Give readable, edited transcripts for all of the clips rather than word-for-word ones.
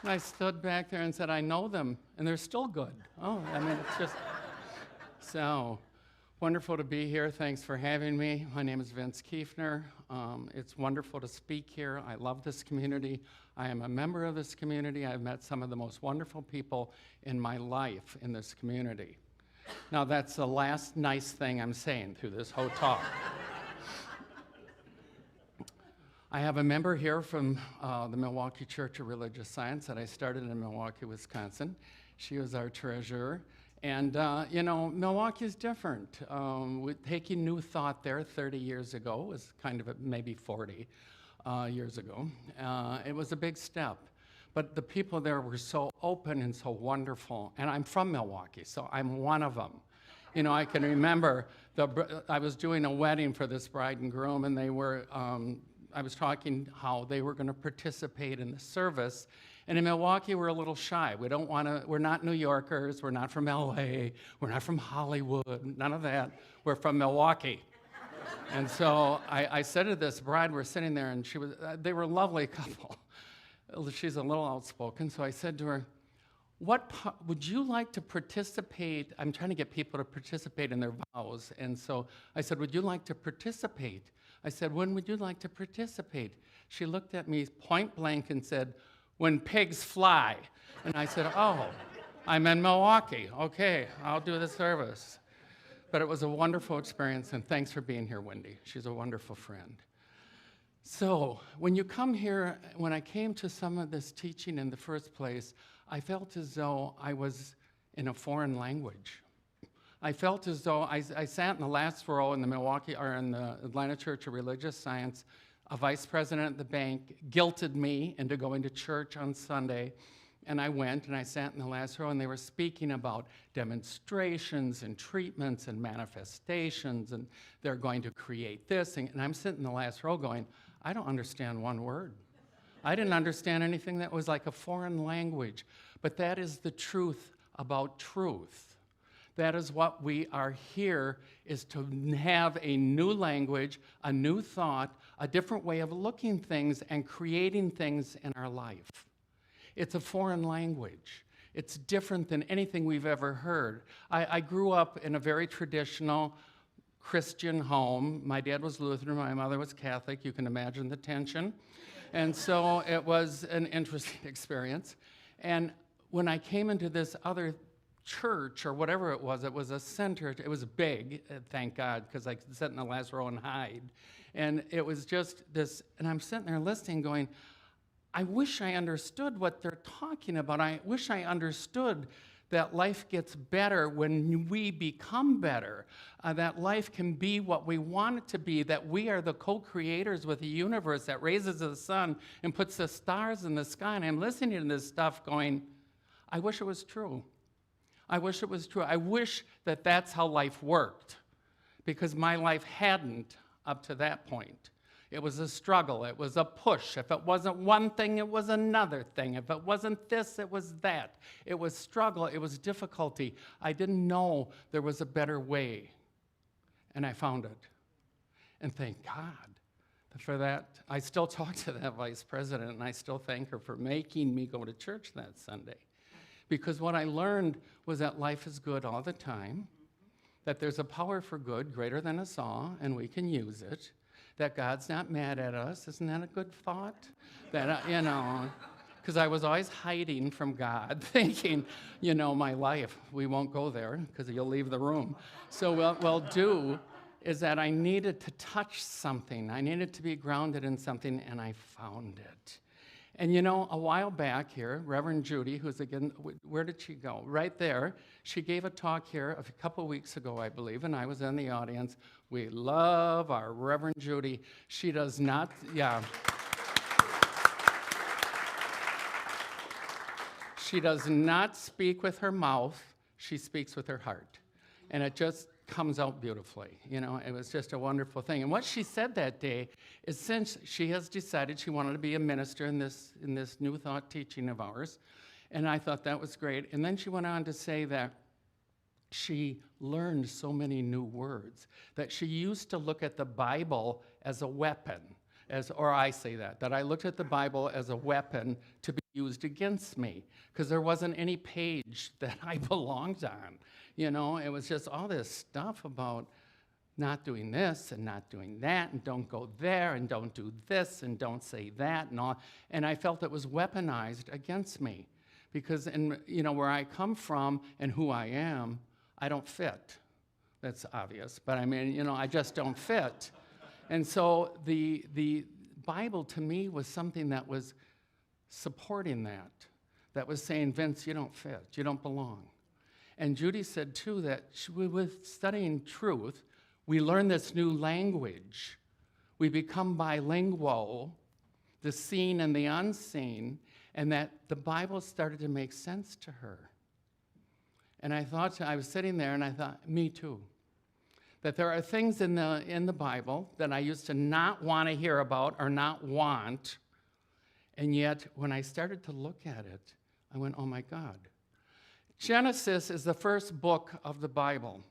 And I stood back there and said, I know them, and they're still good. Oh, I mean, it's just, so wonderful to be here. Thanks for having me. My name is Vince Kiefner. It's wonderful to speak here. I love this community. I am a member of this community. I've met some of the most wonderful people in my life in this community. Now, that's the last nice thing I'm saying through this whole talk. I have a member here from the Milwaukee Church of Religious Science that I started in Milwaukee, Wisconsin. She was our treasurer. And, Milwaukee is different. With taking New Thought there 30 years ago was kind of maybe 40 years ago. It was a big step. But the people there were so open and so wonderful. And I'm from Milwaukee, so I'm one of them. You know, I can remember I was doing a wedding for this bride and groom, and they were, I was talking how they were going to participate in the service. And in Milwaukee, we're a little shy. We're not New Yorkers, we're not from LA, we're not from Hollywood, none of that. We're from Milwaukee. And so I said to this bride, we're sitting there, and they were a lovely couple. She's a little outspoken, so I said to her, would you like to participate? I'm trying to get people to participate in their vows. And so I said, would you like to participate? I said, when would you like to participate? She looked at me point blank and said, when pigs fly. And I said, oh, I'm in Milwaukee. Okay, I'll do the service. But it was a wonderful experience, and thanks for being here, Wendy. She's a wonderful friend. So when you come here, when I came to some of this teaching in the first place, I felt as though I was in a foreign language. I felt as though I sat in the last row in the in the Atlanta Church of Religious Science. A vice president at the bank guilted me into going to church on Sunday, and I went and I sat in the last row, and they were speaking about demonstrations and treatments and manifestations, and they're going to create this, and I'm sitting in the last row going, I don't understand one word. I didn't understand anything that was like a foreign language, but that is the truth about truth. That is what we are here, is to have a new language, a new thought, a different way of looking things and creating things in our life. It's a foreign language. It's different than anything we've ever heard. I grew up in a very traditional Christian home. My dad was Lutheran, my mother was Catholic. You can imagine the tension. And so it was an interesting experience. And when I came into this other church, or whatever it was a center. It was big, thank God, because I could sit in the last row and hide. And it was just this, and I'm sitting there listening going, I wish I understood what they're talking about. I wish I understood that life gets better when we become better, that life can be what we want it to be, that we are the co-creators with the universe that raises the sun and puts the stars in the sky. And I'm listening to this stuff going, I wish it was true. I wish it was true. I wish that that's how life worked, because my life hadn't up to that point. It was a struggle. It was a push. If it wasn't one thing, it was another thing. If it wasn't this, it was that. It was struggle. It was difficulty. I didn't know there was a better way, and I found it. And thank God for that. I still talk to that vice president, and I still thank her for making me go to church that Sunday. Because what I learned was that life is good all the time, that there's a power for good greater than us all, and we can use it, that God's not mad at us. Isn't that a good thought? That, because I was always hiding from God, thinking, my life, we won't go there because you'll leave the room. So what we'll do is that I needed to touch something. I needed to be grounded in something, and I found it. And a while back here, Reverend Judy, who's again, where did she go? Right there. She gave a talk here a couple weeks ago, I believe, and I was in the audience. We love our Reverend Judy. She does not, she does not speak with her mouth. She speaks with her heart. And it just comes out beautifully. It was just a wonderful thing. And what she said that day is, since she has decided she wanted to be a minister in this New Thought teaching of ours, and I thought that was great. And then she went on to say that she learned so many new words, that she used to look at the Bible as a weapon, or I say that I looked at the Bible as a weapon to be used against me because there wasn't any page that I belonged on. You know, it was just all this stuff about not doing this and not doing that, and don't go there, and don't do this, and don't say that, and all. And I felt it was weaponized against me because, where I come from and who I am, I don't fit. That's obvious, but I mean, I just don't fit. And so the Bible to me was something that was supporting that was saying, Vince, you don't fit, you don't belong. And Judy said too that with studying truth, we learn this new language. We become bilingual, the seen and the unseen, and that the Bible started to make sense to her. And I was sitting there and I thought, me too. That there are things in the Bible that I used to not want to hear about or not want, and yet when I started to look at it, I went, oh my God. Genesis is the first book of the Bible.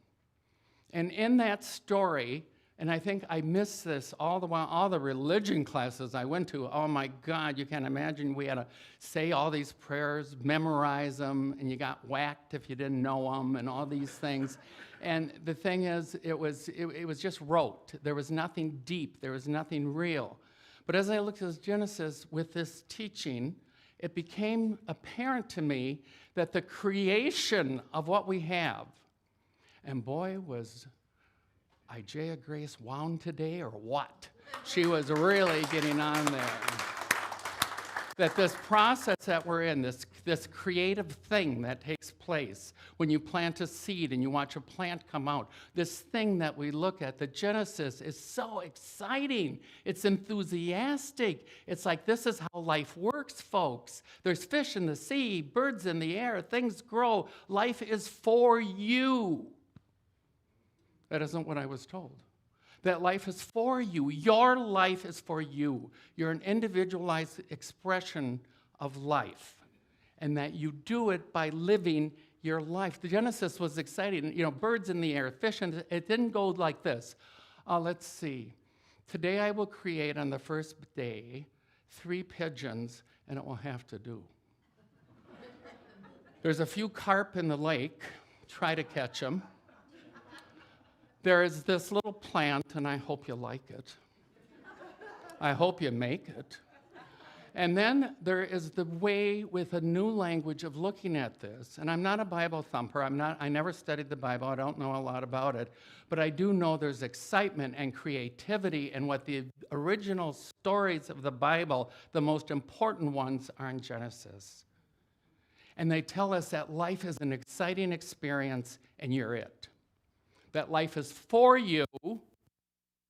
And in that story, and I think I missed this all the while, all the religion classes I went to, oh my God, you can't imagine, we had to say all these prayers, memorize them, and you got whacked if you didn't know them, and all these things. And the thing is, it was just rote. There was nothing deep. There was nothing real. But as I looked at Genesis with this teaching, it became apparent to me that the creation of what we have, and boy, was Ijah Grace wound today or what? She was really getting on there. That this process that we're in, this creative thing that takes place when you plant a seed and you watch a plant come out, this thing that we look at, the Genesis, is so exciting. It's enthusiastic. It's like, this is how life works, folks. There's fish in the sea, birds in the air, things grow. Life is for you. That isn't what I was told. That life is for you. Your life is for you. You're an individualized expression of life. And that you do it by living your life. The Genesis was exciting. Birds in the air, fish, and it didn't go like this. Let's see. Today I will create on the first day 3 pigeons, and it will have to do. There's a few carp in the lake. Try to catch them. There is this little plant, and I hope you like it. I hope you make it. And then there is the way with a new language of looking at this. And I'm not a Bible thumper. I never studied the Bible. I don't know a lot about it. But I do know there's excitement and creativity, and what the original stories of the Bible, the most important ones, are in Genesis. And they tell us that life is an exciting experience, and you're it. That life is for you, it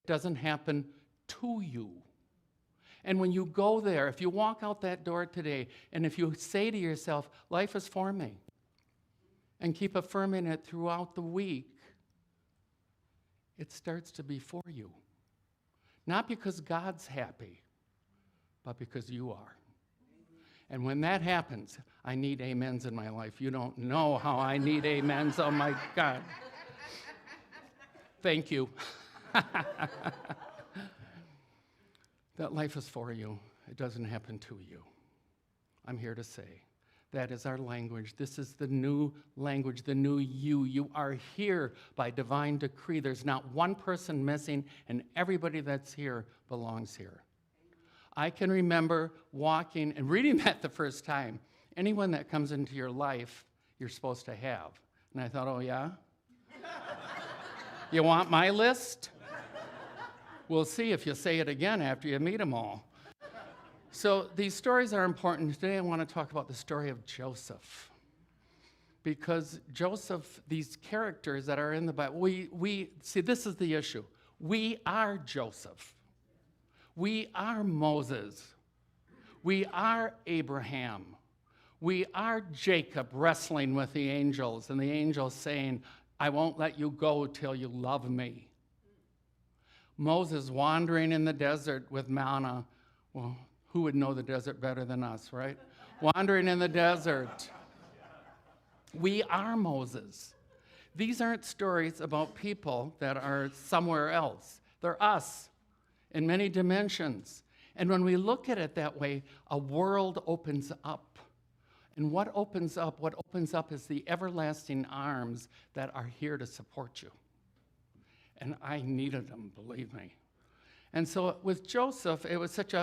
doesn't happen to you. And when you go there, if you walk out that door today, and if you say to yourself, life is for me, and keep affirming it throughout the week, it starts to be for you. Not because God's happy, but because you are. And when that happens, I need amens in my life. You don't know how I need amens, oh my God. Thank you. That life is for you. It doesn't happen to you. I'm here to say that is our language. This is the new language, the new you. You are here by divine decree. There's not one person missing, and everybody that's here belongs here. I can remember walking and reading that the first time. Anyone that comes into your life, you're supposed to have. And I thought, oh yeah? You want my list? We'll see if you say it again after you meet them all. So these stories are important. Today I want to talk about the story of Joseph. Because Joseph, these characters that are in the Bible, we see, this is the issue. We are Joseph. We are Moses. We are Abraham. We are Jacob wrestling with the angels, and the angels saying, I won't let you go till you love me. Moses wandering in the desert with manna. Well, who would know the desert better than us, right? Wandering in the desert. We are Moses. These aren't stories about people that are somewhere else. They're us in many dimensions. And when we look at it that way, a world opens up. And what opens up? What opens up is the everlasting arms that are here to support you. And I needed them, believe me. And so with Joseph, it was such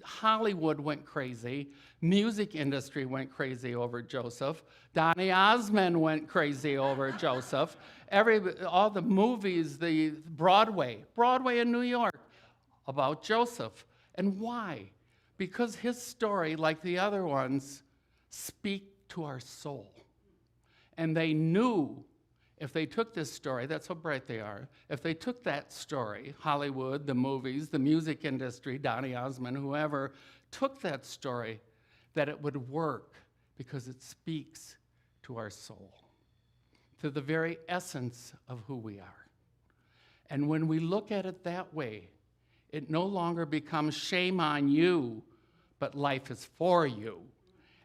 Hollywood went crazy. Music industry went crazy over Joseph. Donny Osmond went crazy over Joseph. All the movies, the Broadway in New York, about Joseph. And why? Because his story, like the other ones, speak to our soul. And they knew if they took this story, that's how bright they are, if they took that story, Hollywood, the movies, the music industry, Donny Osmond, whoever, took that story, that it would work because it speaks to our soul, to the very essence of who we are. And when we look at it that way, it no longer becomes shame on you, but life is for you.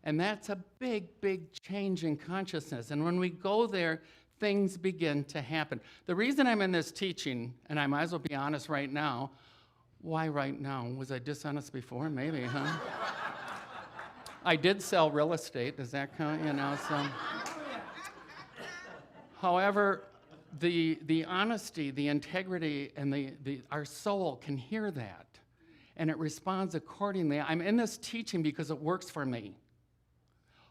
And that's a big, big change in consciousness. And when we go there, things begin to happen. The reason I'm in this teaching, and I might as well be honest right now, why right now? Was I dishonest before? Maybe, huh? I did sell real estate. Does that count? So. However, the honesty, the integrity, and our soul can hear that, and it responds accordingly. I'm in this teaching because it works for me.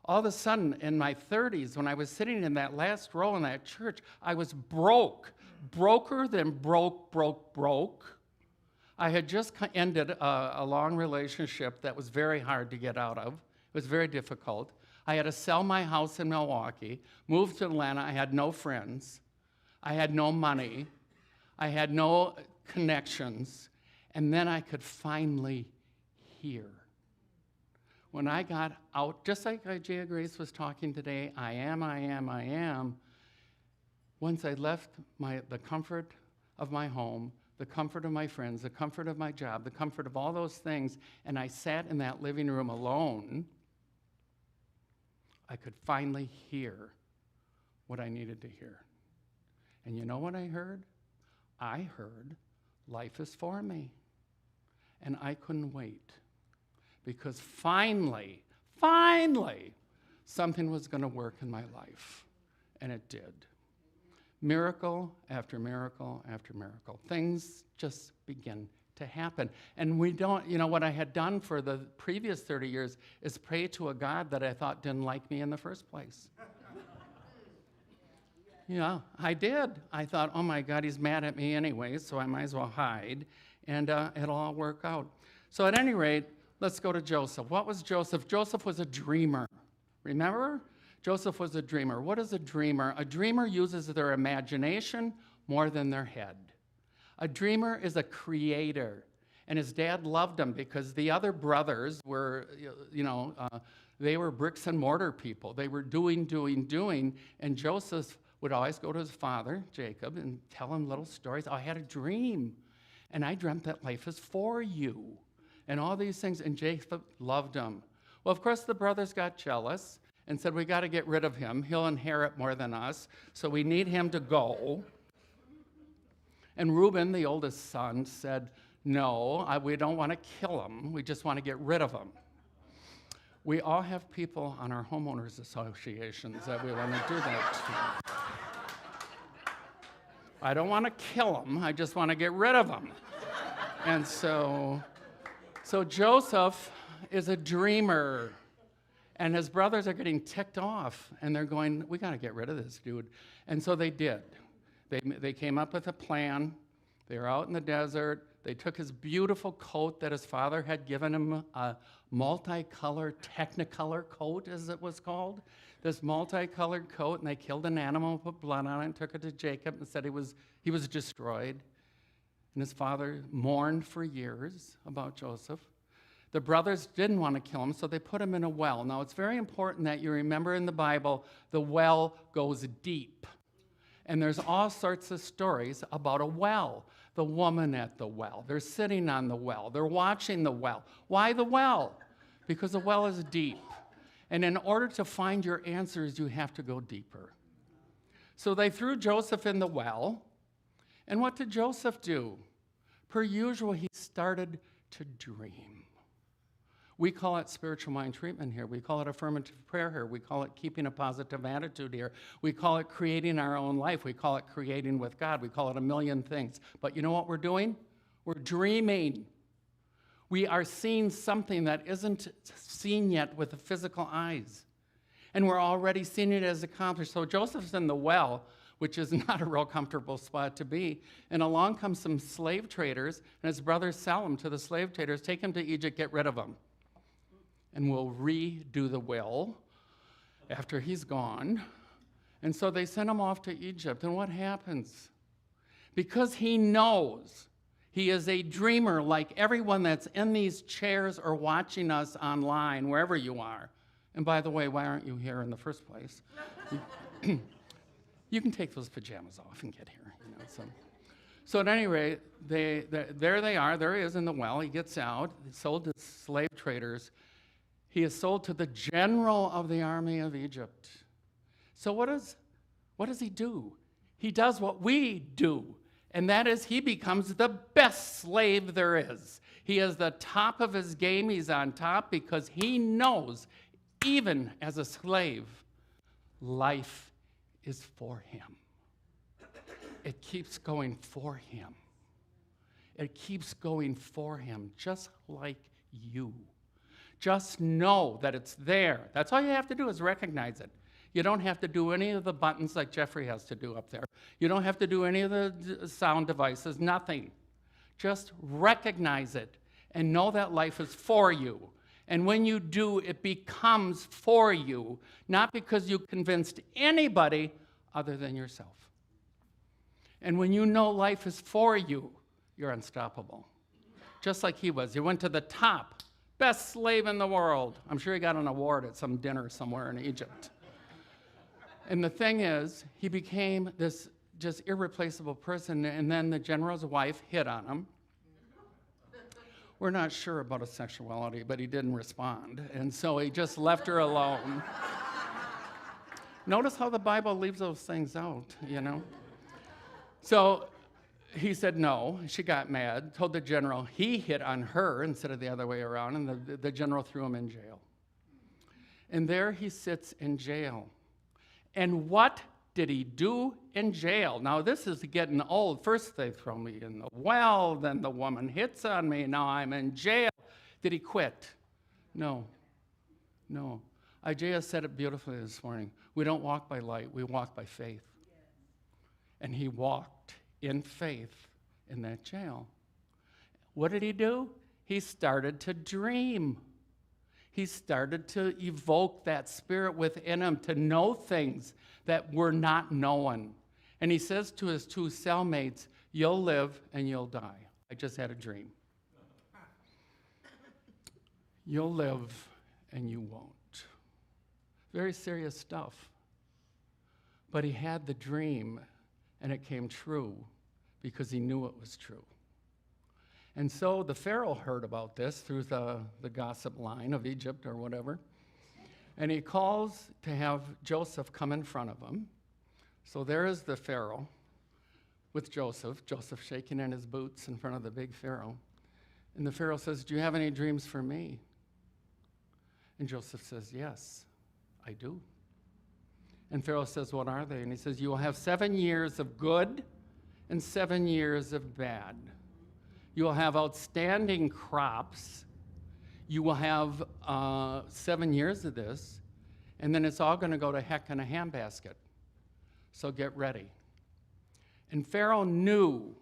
All of a sudden, in my 30s, when I was sitting in that last row in that church, I was broke. Broker than broke. I had just ended a long relationship that was very hard to get out of. It was very difficult. I had to sell my house in Milwaukee, move to Atlanta. I had no friends. I had no money. I had no connections. And then I could finally hear. When I got out, just like Jaya Grace was talking today, I am. Once I left the comfort of my home, the comfort of my friends, the comfort of my job, the comfort of all those things, and I sat in that living room alone, I could finally hear what I needed to hear. And you know what I heard? I heard, life is for me. And I couldn't wait. Because finally, something was going to work in my life. And it did. Miracle after miracle after miracle. Things just begin to happen. And we don't, what I had done for the previous 30 years is pray to a God that I thought didn't like me in the first place. Yeah, I did. I thought, oh my God, he's mad at me anyway, so I might as well hide. And it'll all work out. So at any rate, let's go to Joseph. What was Joseph? Joseph was a dreamer. Remember? Joseph was a dreamer. What is a dreamer? A dreamer uses their imagination more than their head. A dreamer is a creator. And his dad loved him because the other brothers were, they were bricks and mortar people. They were doing. And Joseph would always go to his father, Jacob, and tell him little stories. Oh, I had a dream, and I dreamt that life is for you. And all these things, and Jacob loved him. Well, of course, the brothers got jealous and said, we got to get rid of him. He'll inherit more than us, so we need him to go. And Reuben, the oldest son, said, no, we don't want to kill him. We just want to get rid of him. We all have people on our homeowners associations that we want to do that to. I don't want to kill him. I just want to get rid of him. And so Joseph is a dreamer, and his brothers are getting ticked off, and they're going, we got to get rid of this dude. And so they did. They came up with a plan. They were out in the desert. They took his beautiful coat that his father had given him, a multicolored, technicolor coat, as it was called. This multicolored coat, and they killed an animal, put blood on it, and took it to Jacob and said he was destroyed. And his father mourned for years about Joseph. The brothers didn't want to kill him, so they put him in a well. Now, it's very important that you remember in the Bible, the well goes deep. And there's all sorts of stories about a well. The woman at the well. They're sitting on the well. They're watching the well. Why the well? Because the well is deep. And in order to find your answers, you have to go deeper. So they threw Joseph in the well. And what did Joseph do? Per usual, he started to dream. We call it spiritual mind treatment here. We call it affirmative prayer here. We call it keeping a positive attitude here. We call it creating our own life. We call it creating with God. We call it a million things. But you know what we're doing? We're dreaming. We are seeing something that isn't seen yet with the physical eyes. And we're already seeing it as accomplished. So Joseph's in the well, which is not a real comfortable spot to be. And along comes some slave traders, and his brothers sell him to the slave traders. Take him to Egypt, get rid of him. And we'll redo the will after he's gone. And so they send him off to Egypt. And what happens? Because he knows he is a dreamer like everyone that's in these chairs or watching us online, wherever you are. And by the way, why aren't you here in the first place? You can take those pajamas off and get here. You know, so at any rate, there they are. There he is in the well. He gets out. He's sold to slave traders. He is sold to the general of the army of Egypt. So what does he do? He does what we do, and that is he becomes the best slave there is. He is the top of his game. He's on top because he knows, even as a slave, life is for him. It keeps going for him. It keeps going for him, just like you. Just know that it's there. That's all you have to do is recognize it. You don't have to do any of the buttons like Jeffrey has to do up there. You don't have to do any of the sound devices, nothing. Just recognize it and know that life is for you. And when you do, it becomes for you, not because you convinced anybody other than yourself. And when you know life is for you, you're unstoppable. Just like he was. He went to the top. Best slave in the world. I'm sure he got an award at some dinner somewhere in Egypt. And the thing is, he became this just irreplaceable person, and then the general's wife hit on him. We're not sure about his sexuality, but he didn't respond, and so he just left her alone. Notice how the Bible leaves those things out, you know? So he said no. She got mad, told the general he hit on her instead of the other way around, and the general threw him in jail. And there he sits in jail. And what did he do in jail? Now, this is getting old. First they throw me in the well, then the woman hits on me, now I'm in jail. Did he quit? No. Isaiah said it beautifully this morning. We don't walk by light, we walk by faith. And he walked in faith in that jail. What did he do? He started to dream. He started to evoke that spirit within him to know things that were not known. And he says to his two cellmates, you'll live and you'll die. I just had a dream. You'll live and you won't. Very serious stuff. But he had the dream, and it came true because he knew it was true. And so the Pharaoh heard about this through the gossip line of Egypt or whatever, and he calls to have Joseph come in front of him. So there is the Pharaoh with Joseph shaking in his boots in front of the big Pharaoh. And the Pharaoh says, do you have any dreams for me? And Joseph says, yes, I do. And Pharaoh says, what are they? And he says, you will have 7 years of good and 7 years of bad. You will have outstanding crops. You will have 7 years of this, and then it's all going to go to heck in a handbasket. So get ready. And Pharaoh knew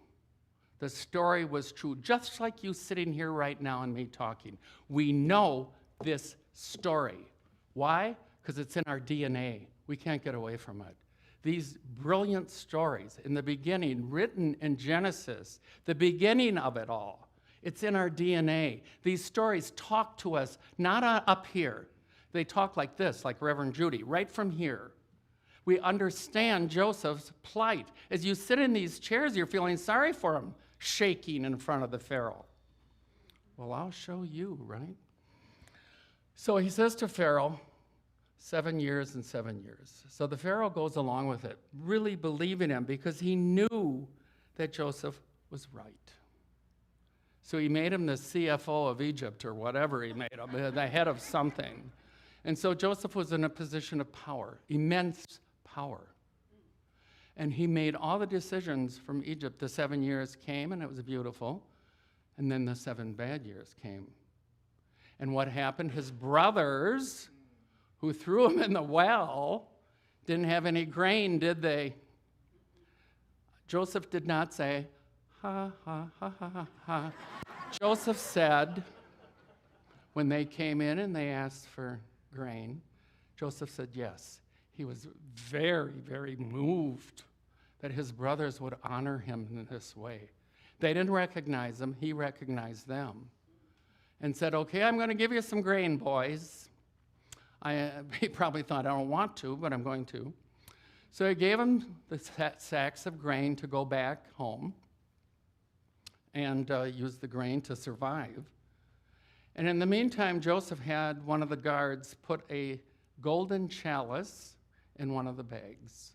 the story was true, just like you sitting here right now and me talking. We know this story. Why? Because it's in our DNA. We can't get away from it. These brilliant stories in the beginning, written in Genesis, the beginning of it all. It's in our DNA. These stories talk to us, not up here. They talk like this, like Reverend Judy, right from here. We understand Joseph's plight. As you sit in these chairs, you're feeling sorry for him, shaking in front of the Pharaoh. Well, I'll show you, right? So he says to Pharaoh, 7 years and 7 years. So the Pharaoh goes along with it, really believing him because he knew that Joseph was right. So he made him the CFO of Egypt or whatever he made him, the head of something. And so Joseph was in a position of power, immense power. And he made all the decisions from Egypt. The 7 years came, and it was beautiful. And then the 7 bad years came. And what happened? His brothers, who threw him in the well, didn't have any grain, did they? Joseph did not say, ha, ha, ha, ha, ha, ha. Joseph said, when they came in and they asked for grain, Joseph said yes. He was very, very moved that his brothers would honor him in this way. They didn't recognize him. He recognized them and said, okay, I'm going to give you some grain, boys. He probably thought, I don't want to, but I'm going to. So he gave them the sacks of grain to go back home and use the grain to survive. And in the meantime, Joseph had one of the guards put a golden chalice in one of the bags.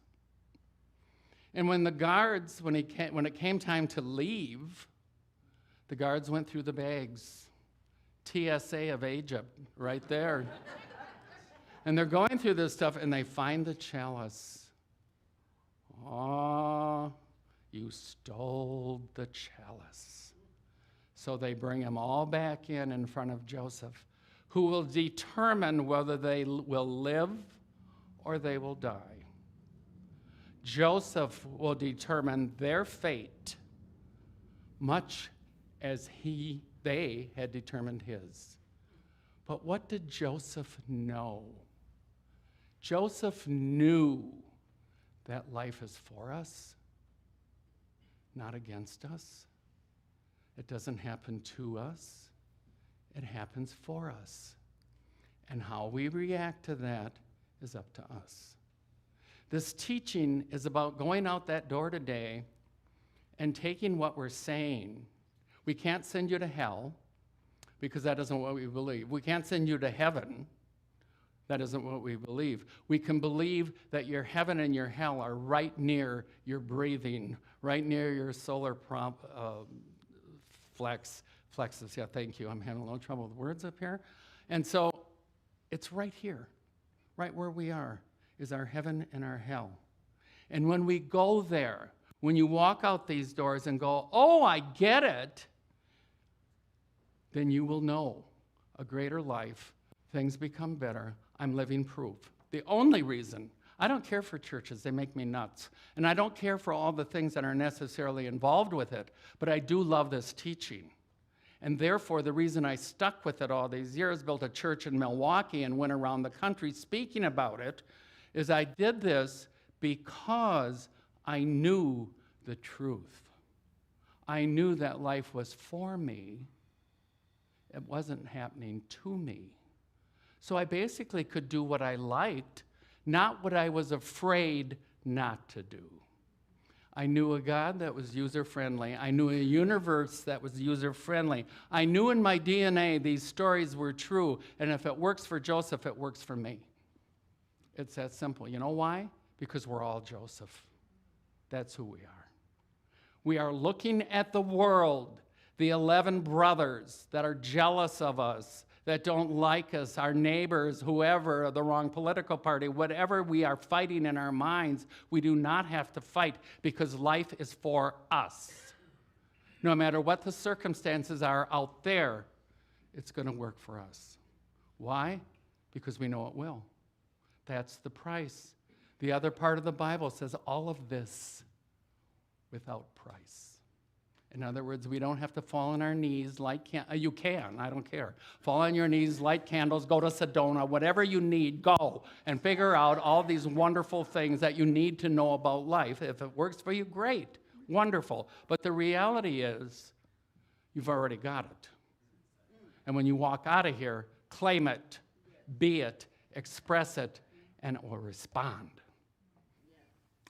And when the guards, when it came time to leave, the guards went through the bags. TSA of Egypt, right there. And they're going through this stuff, and they find the chalice. Oh, you stole the chalice. So they bring him all back in front of Joseph, who will determine whether they will live or they will die. Joseph will determine their fate, much as they had determined his. But what did Joseph know? Joseph knew that life is for us, not against us. It doesn't happen to us. It happens for us. And how we react to that is up to us. This teaching is about going out that door today and taking what we're saying. We can't send you to hell because that isn't what we believe. We can't send you to heaven. That isn't what we believe. We can believe that your heaven and your hell are right near your breathing, right near your solar plexus. Yeah, thank you. I'm having a little trouble with words up here. And so it's right here, right where we are, is our heaven and our hell. And when we go there, when you walk out these doors and go, oh, I get it, then you will know a greater life. Things become better. I'm living proof. The only reason, I don't care for churches. They make me nuts. And I don't care for all the things that are necessarily involved with it, but I do love this teaching. And therefore, the reason I stuck with it all these years, built a church in Milwaukee and went around the country speaking about it, is I did this because I knew the truth. I knew that life was for me. It wasn't happening to me. So I basically could do what I liked, not what I was afraid not to do. I knew a God that was user-friendly. I knew a universe that was user-friendly. I knew in my DNA these stories were true, and if it works for Joseph, it works for me. It's that simple. You know why? Because we're all Joseph. That's who we are. We are looking at the world, the 11 brothers that are jealous of us, that don't like us, our neighbors, whoever, the wrong political party, whatever we are fighting in our minds, we do not have to fight because life is for us. No matter what the circumstances are out there, it's going to work for us. Why? Because we know it will. That's the price. The other part of the Bible says all of this without price. In other words, we don't have to fall on our knees, light you can, I don't care. Fall on your knees, light candles, go to Sedona, whatever you need, go and figure out all these wonderful things that you need to know about life. If it works for you, great, wonderful. But the reality is, you've already got it. And when you walk out of here, claim it, be it, express it, and or respond.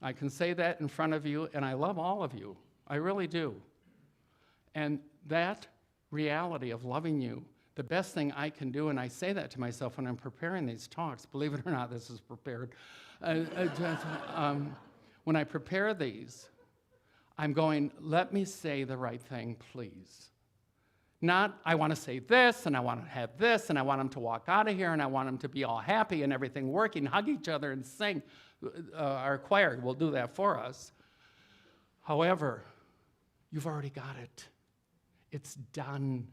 I can say that in front of you, and I love all of you. I really do. And that reality of loving you, the best thing I can do, and I say that to myself when I'm preparing these talks, believe it or not, this is prepared. When I prepare these, I'm going, let me say the right thing, please. Not, I want to say this, and I want to have this, and I want them to walk out of here, and I want them to be all happy and everything working, hug each other and sing. Our choir will do that for us. However, you've already got it. It's done.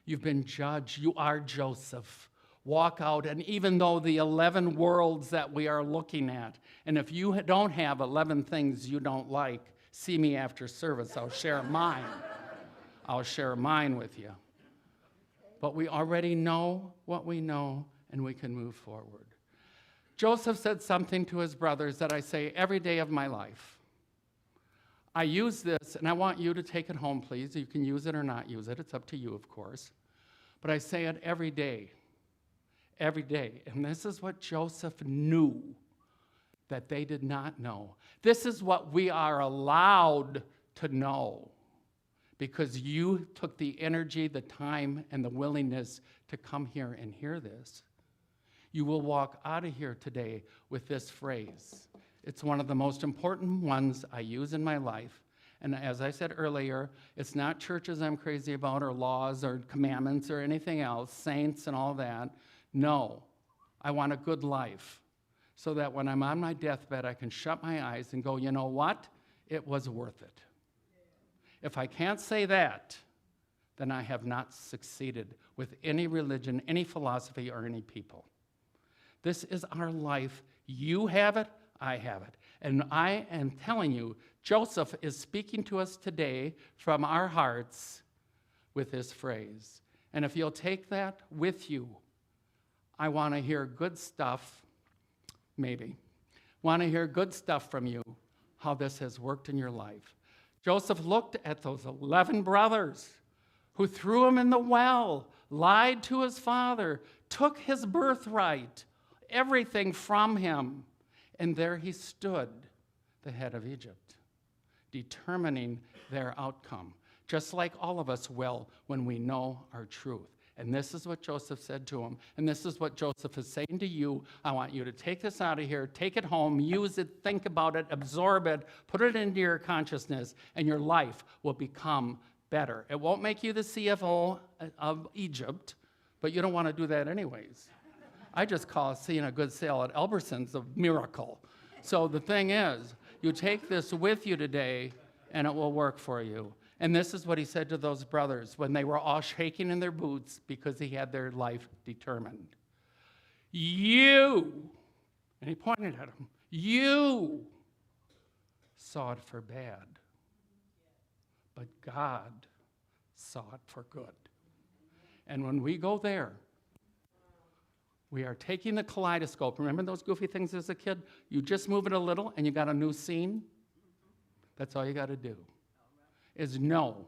You've been judged. You are Joseph. Walk out, and even though the 11 worlds that we are looking at, and if you don't have 11 things you don't like, see me after service. I'll share mine. I'll share mine with you. But we already know what we know, and we can move forward. Joseph said something to his brothers that I say every day of my life. I use this, and I want you to take it home, please. You can use it or not use it. It's up to you, of course. But I say it every day. Every day. And this is what Joseph knew that they did not know. This is what we are allowed to know because you took the energy, the time, and the willingness to come here and hear this. You will walk out of here today with this phrase. It's one of the most important ones I use in my life. And as I said earlier, it's not churches I'm crazy about or laws or commandments or anything else, saints and all that. No, I want a good life so that when I'm on my deathbed, I can shut my eyes and go, you know what? It was worth it. If I can't say that, then I have not succeeded with any religion, any philosophy, or any people. This is our life. You have it, I have it. And I am telling you, Joseph is speaking to us today from our hearts with this phrase. And if you'll take that with you, I want to hear good stuff, maybe. Want to hear good stuff from you, how this has worked in your life. Joseph looked at those 11 brothers who threw him in the well, lied to his father, took his birthright, everything from him. And there he stood, the head of Egypt, determining their outcome, just like all of us will when we know our truth. And this is what Joseph said to him. And this is what Joseph is saying to you. I want you to take this out of here, take it home, use it, think about it, absorb it, put it into your consciousness, and your life will become better. It won't make you the CFO of Egypt, but you don't want to do that anyways. I just call seeing a good sale at Albertsons a miracle. So the thing is, you take this with you today, and it will work for you. And this is what he said to those brothers when they were all shaking in their boots because he had their life determined. You, and he pointed at them, you saw it for bad, but God saw it for good. And when we go there, we are taking the kaleidoscope. Remember those goofy things as a kid? You just move it a little and you got a new scene. That's all you got to do. Is know.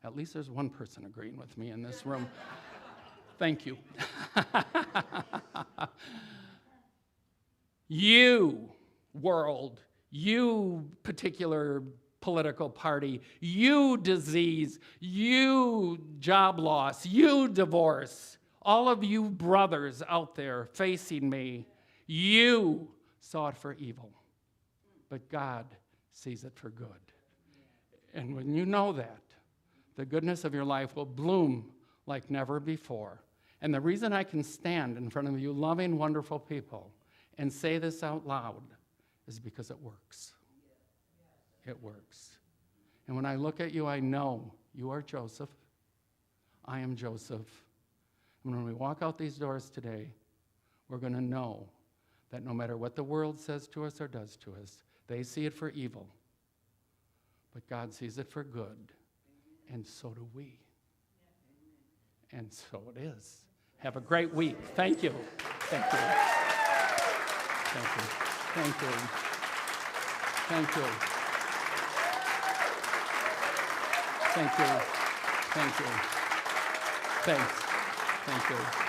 At least there's one person agreeing with me in this room. Thank you. You, world, you particular political party, you disease, you job loss, you divorce, all of you brothers out there facing me, you saw it for evil, but God sees it for good. And when you know that, the goodness of your life will bloom like never before. And the reason I can stand in front of you loving, wonderful people and say this out loud is because it works. It works. And when I look at you, I know you are Joseph. I am Joseph. And when we walk out these doors today, we're going to know that no matter what the world says to us or does to us, they see it for evil. But God sees it for good, and so do we. And so it is. Have a great week. Thank you. Thank you. Thank you. Thank you. Thank you. Thank you. Thank you. Thanks. Thank you.